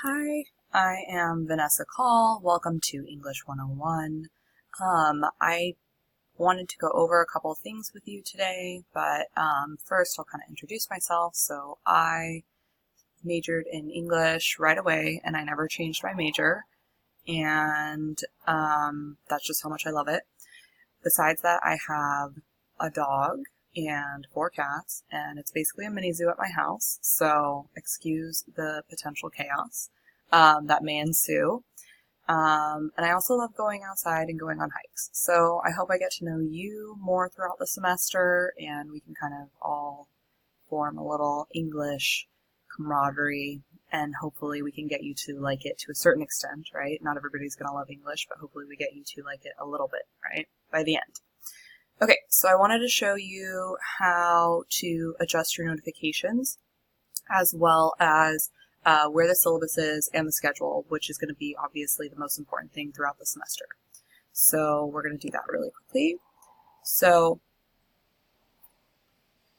Hi, I am Vanessa Call. Welcome to English 101. I wanted to go over a couple of things with you today, but first I'll kind of introduce myself. So I majored in English right away and I never changed my major, and that's just how much I love it. Besides that, I have a dog and 4 cats, and it's basically a mini zoo at my house, so excuse the potential chaos that may ensue. And I also love going outside and going on hikes. So I hope I get to know you more throughout the semester, and we can kind of all form a little English camaraderie, and hopefully we can get you to like it to a certain extent, right? Not everybody's going to love English, but hopefully we get you to like it a little bit, right? By the end. Okay, so I wanted to show you how to adjust your notifications, as well as where the syllabus is and the schedule, which is going to be obviously the most important thing throughout the semester. So we're going to do that really quickly. So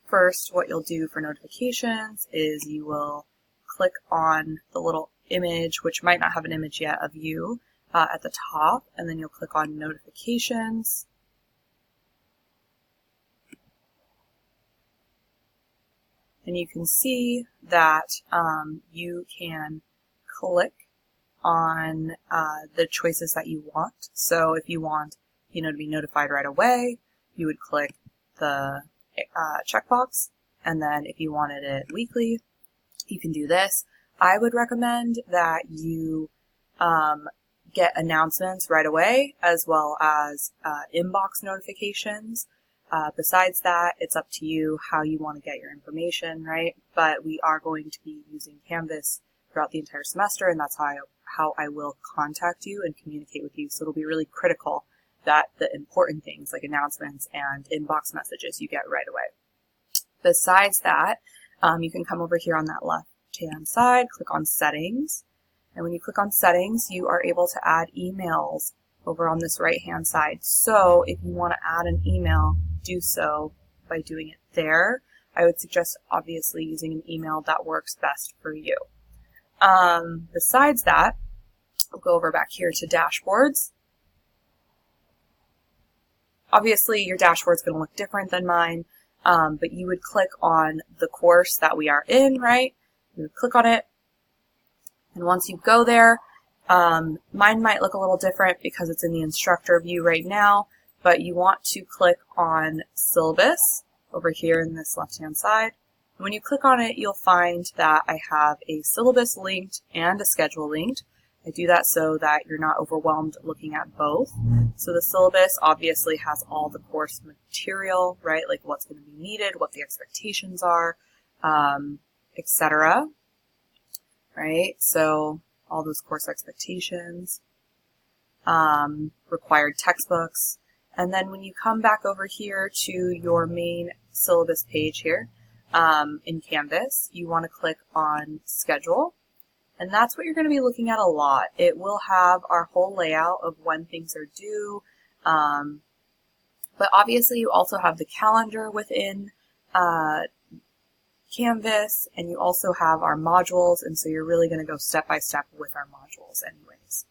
first, what you'll do for notifications is you will click on the little image, which might not have an image yet of you, at the top, and then you'll click on notifications. And you can see that you can click on the choices that you want. So if you want, to be notified right away, you would click the checkbox. And then if you wanted it weekly, you can do this. I would recommend that you get announcements right away, as well as inbox notifications. Besides that, it's up to you how you want to get your information, right? But we are going to be using Canvas throughout the entire semester, and that's how I will contact you and communicate with you. So it'll be really critical that the important things like announcements and inbox messages you get right away. Besides that, you can come over here on that left-hand side, click on Settings. And when you click on Settings, you are able to add emails over on this right-hand side. So if you want to add an email, do so by doing it there. I would suggest obviously using an email that works best for you. Besides that, we'll go over back here to dashboards. Obviously your dashboard is going to look different than mine, but you would click on the course that we are in, right? You would click on it, and once you go there, mine might look a little different because it's in the instructor view right now, but you want to click on syllabus over here in this left-hand side. And when you click on it, you'll find that I have a syllabus linked and a schedule linked. I do that so that you're not overwhelmed looking at both. So the syllabus obviously has all the course material, right? Like what's going to be needed, what the expectations are, etc. Right? So all those course expectations, required textbooks. And then when you come back over here to your main syllabus page here in Canvas, you want to click on Schedule. And that's what you're going to be looking at a lot. It will have our whole layout of when things are due. But obviously you also have the calendar within Canvas, and you also have our modules, and so you're really going to go step by step with our modules anyways.